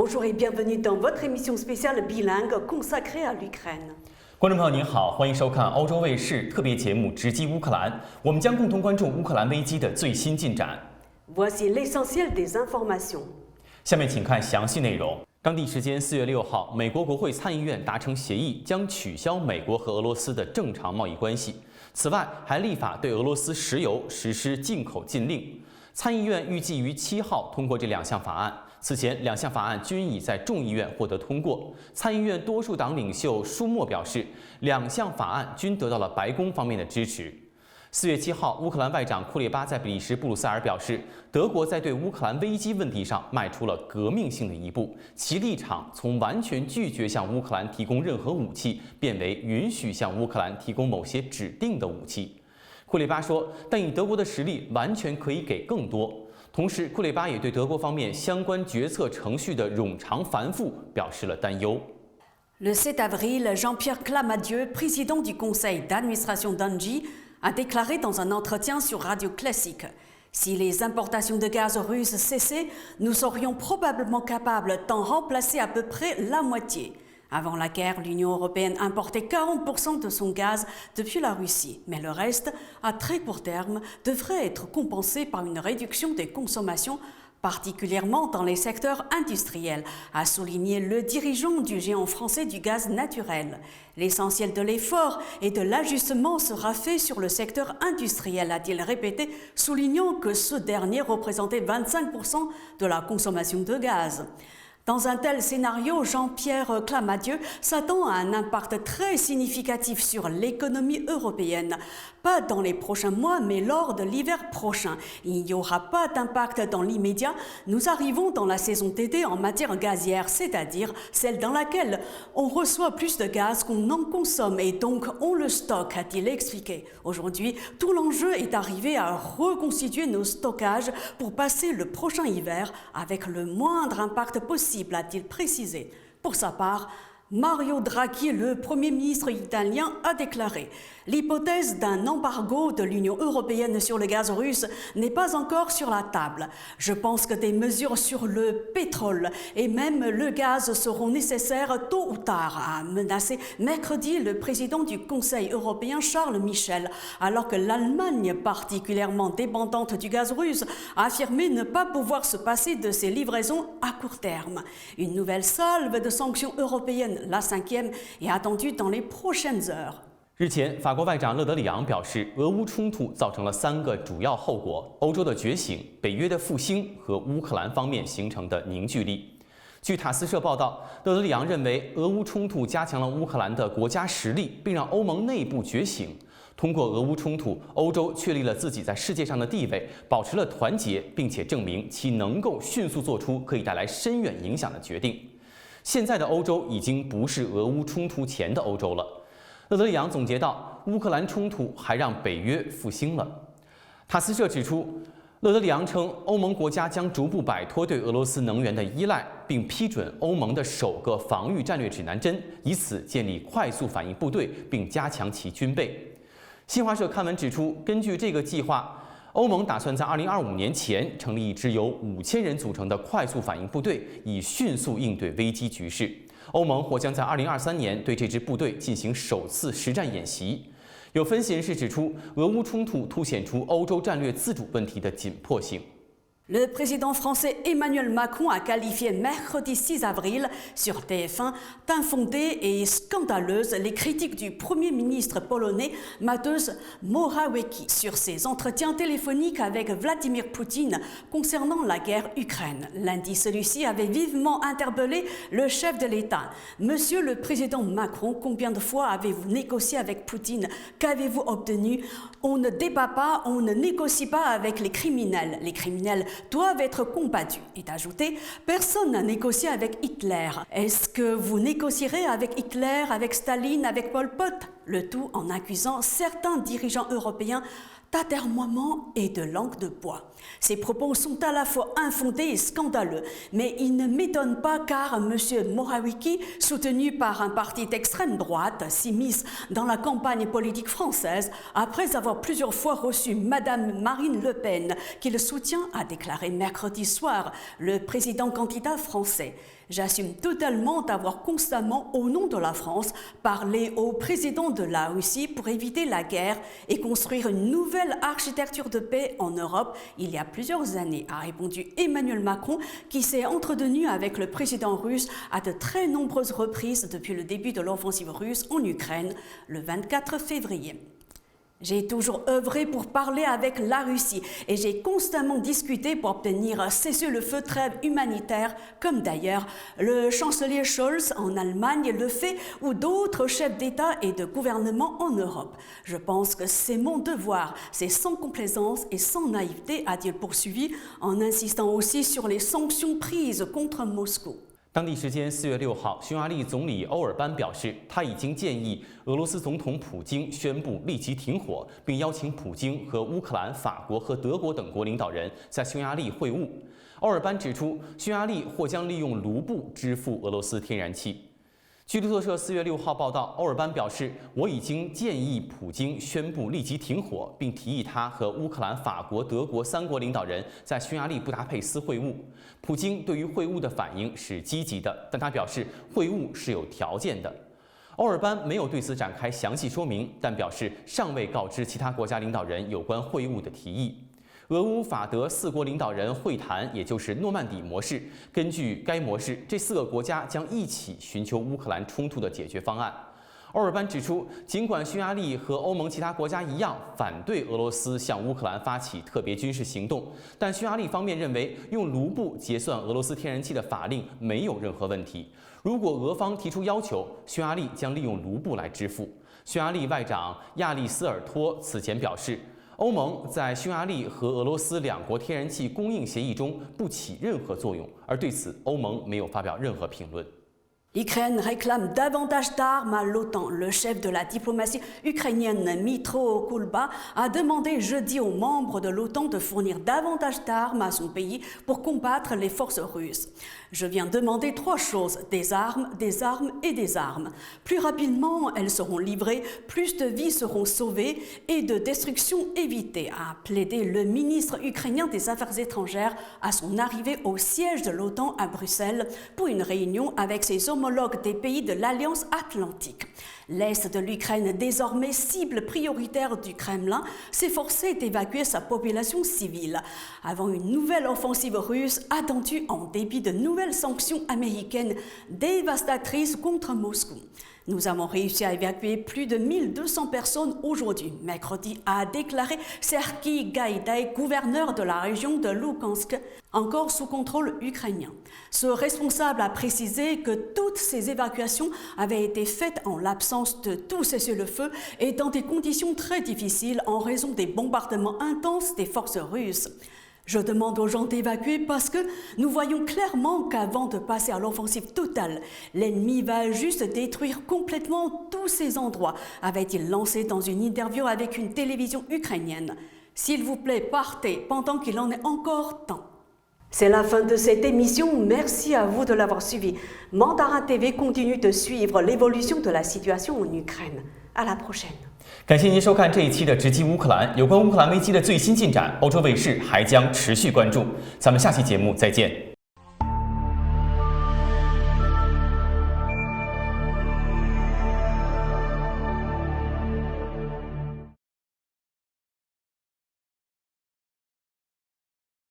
Bonjour et bienvenue dans votre émission spéciale bilingue consacrée à l'Ukraine。观众朋友您好，欢迎收看欧洲卫视特别节目《直击乌克兰》，我们将共同关注乌克兰危机的最新进展。Voici l'essentiel des informations。下面请看详细内容。当地时间4月6号，美国国会参议院达成协议，将取消美国和俄罗斯的正常贸易关系。此外，还立法对俄罗斯石油实施进口禁令。参议院预计于7号通过这两项法案。此前，两项法案均已在众议院获得通过。参议院多数党领袖舒默表示，两项法案均得到了白宫方面的支持。4月7号，乌克兰外长库列巴在比利时布鲁塞尔表示，德国在对乌克兰危机问题上迈出了革命性的一步，其立场从完全拒绝向乌克兰提供任何武器，变为允许向乌克兰提供某些指定的武器。库列巴说，但以德国的实力，完全可以给更多。同时，库列巴也对德国方面相关决策程序的冗长繁复表示了担忧。Le 7 avril, Jean-Pierre Clamadieu, président du conseil d'administration d'Engie, a déclaré dans un entretien sur Radio Classique: Si les importations de gaz russe cessaient, nous serions probablement capables d'en remplacer à peu près la moitié. Avant la guerre, l'Union européenne importait 40% de son gaz depuis la Russie, mais le reste, à très court terme, devrait être compensé par une réduction des consommations, particulièrement dans les secteurs industriels, a souligné le dirigeant du géant français du gaz naturel. L'essentiel de l'effort et de l'ajustement sera fait sur le secteur industriel, a-t-il répété, soulignant que ce dernier représentait 25% de la consommation de gaz. Dans un tel scénario, Jean-Pierre Clamadieu s'attend à un impact très significatif sur l'économie européenne. Pas dans les prochains mois, mais lors de l'hiver prochain. Il n'y aura pas d'impact dans l'immédiat. Nous arrivons dans la saison d'été en matière gazière, c'est-à-dire celle dans laquelle on reçoit plus de gaz qu'on en consomme et donc on le stocke, a-t-il expliqué. Aujourd'hui, tout l'enjeu est d'arriver à reconstituer nos stockages pour passer le prochain hiver avec le moindre impact possible, a-t-il précisé. Pour sa part, Mario Draghi, le Premier ministre italien, a déclaré: l'hypothèse d'un embargo de l'Union européenne sur le gaz russe n'est pas encore sur la table. Je pense que des mesures sur le pétrole et même le gaz seront nécessaires tôt ou tard, a menacé mercredi le président du Conseil européen Charles Michel, alors que l'Allemagne, particulièrement dépendante du gaz russe, a affirmé ne pas pouvoir se passer de ses livraisons à court terme. Une nouvelle salve de sanctions européennes, la 5e, est attendue dans les prochaines heures. 日前，法国外长勒德里昂表示，俄乌冲突造成了3个主要后果：欧洲的觉醒、北约的复兴和乌克兰方面形成的凝聚力。据塔斯社报道，勒德里昂认为，俄乌冲突加强了乌克兰的国家实力，并让欧盟内部觉醒。通过俄乌冲突，欧洲确立了自己在世界上的地位，保持了团结，并且证明其能够迅速做出可以带来深远影响的决定。现在的欧洲已经不是俄乌冲突前的欧洲了。勒德里昂总结道，乌克兰冲突还让北约复兴了。塔斯社指出，勒德里昂称，欧盟国家将逐步摆脱对俄罗斯能源的依赖，并批准欧盟的首个防御战略指南针，以此建立快速反应部队，并加强其军备。新华社刊文指出，根据这个计划，欧盟打算在2025年前成立一支由5000人组成的快速反应部队，以迅速应对危机局势。欧盟或将在2023年对这支部队进行首次实战演习。有分析人士指出，俄乌冲突凸显出欧洲战略自主问题的紧迫性。Le président français Emmanuel Macron a qualifié mercredi 6 avril sur TF1 d'infondées et scandaleuses les critiques du Premier ministre polonais Mateusz Morawiecki sur ses entretiens téléphoniques avec Vladimir Poutine concernant la guerre Ukraine. Lundi, celui-ci avait vivement interpellé le chef de l'État. Monsieur le président Macron, combien de fois avez-vous négocié avec Poutine? Qu'avez-vous obtenu? On ne débat pas, on ne négocie pas avec les criminels. Les criminels doivent être combattus. Et ajouté, personne n'a négocié avec Hitler. Est-ce que vous négocierez avec Hitler, avec Staline, avec Pol Pot? Le tout en accusant certains dirigeants européens d'atermoiement et de langue de bois. Ces propos sont à la fois infondés et scandaleux, mais ils ne m'étonnent pas car M. Morawiecki, soutenu par un parti d'extrême droite, s'immisce dans la campagne politique française après avoir plusieurs fois reçu Mme Marine Le Pen, qu'il soutient, a déclaré mercredi soir le président candidat français. J'assume totalement d'avoir constamment, au nom de la France, parlé au président de la Russie pour éviter la guerre et construire une nouvelle architecture de paix en Europe il y a plusieurs années, a répondu Emmanuel Macron, qui s'est entretenu avec le président russe à de très nombreuses reprises depuis le début de l'offensive russe en Ukraine, le 24 février. J'ai toujours œuvré pour parler avec la Russie et j'ai constamment discuté pour obtenir un cessez-le-feu trêve humanitaire, comme d'ailleurs le chancelier Scholz en Allemagne le fait ou d'autres chefs d'État et de gouvernement en Europe. Je pense que c'est mon devoir, c'est sans complaisance et sans naïveté, a-t-il poursuivi, en insistant aussi sur les sanctions prises contre Moscou. 当地时间4月6号，匈牙利总理欧尔班表示，他已经建议俄罗斯总统普京宣布立即停火，并邀请普京和乌克兰、法国和德国等国领导人在匈牙利会晤。欧尔班指出，匈牙利或将利用卢布支付俄罗斯天然气。据路透社4月6号报道，欧尔班表示，我已经建议普京宣布立即停火，并提议他和乌克兰、法国、德国3国领导人在匈牙利布达佩斯会晤。普京对于会晤的反应是积极的，但他表示会晤是有条件的。欧尔班没有对此展开详细说明，但表示尚未告知其他国家领导人有关会晤的提议。俄乌法德4国领导人会谈，也就是诺曼底模式。根据该模式，这4个国家将一起寻求乌克兰冲突的解决方案。欧尔班指出，尽管匈牙利和欧盟其他国家一样反对俄罗斯向乌克兰发起特别军事行动，但匈牙利方面认为用卢布结算俄罗斯天然气的法令没有任何问题。如果俄方提出要求，匈牙利将利用卢布来支付。匈牙利外长亚历斯尔托此前表示，欧盟在匈牙利和俄罗斯2国天然气供应协议中不起任何作用，而对此欧盟没有发表任何评论。L'Ukraine réclame davantage d'armes à l'OTAN. Le chef de la diplomatie ukrainienne, Dmytro Kulba, a demandé jeudi aux membres de l'OTAN de fournir davantage d'armes à son pays pour combattre les forces russes. Je viens demander 3 choses, des armes et des armes. Plus rapidement, elles seront livrées, plus de vies seront sauvées et de destruction évitée, a plaidé le ministre ukrainien des Affaires étrangères à son arrivée au siège de l'OTAN à Bruxelles pour une réunion avec ses homologues des pays de l'Alliance Atlantique. L'Est de l'Ukraine, désormais cible prioritaire du Kremlin, s'est forcé d'évacuer sa population civile, avant une nouvelle offensive russe attendue en dépit de nouvelles sanctions américaines dévastatrices contre Moscou. Nous avons réussi à évacuer plus de 1200 personnes aujourd'hui, mercredi, a déclaré Serhiy Gaïdaï, gouverneur de la région de Lugansk, encore sous contrôle ukrainien. Ce responsable a précisé que toutes ces évacuations avaient été faites en l'absence de tout cessez-le-feu et dans des conditions très difficiles en raison des bombardements intenses des forces russes. Je demande aux gens d'évacuer parce que nous voyons clairement qu'avant de passer à l'offensive totale, l'ennemi va juste détruire complètement tous ces endroits, avait-il lancé dans une interview avec une télévision ukrainienne. S'il vous plaît, partez pendant qu'il en est encore temps. C'est la fin de cette émission. Merci à vous de l'avoir suivi. Mandarin TV continue de suivre l'évolution de la situation en Ukraine. À la prochaine. 感谢您收看这一期的直击乌克兰。有关乌克兰危机的最新进展，欧洲卫视还将持续关注。咱们下期节目再见。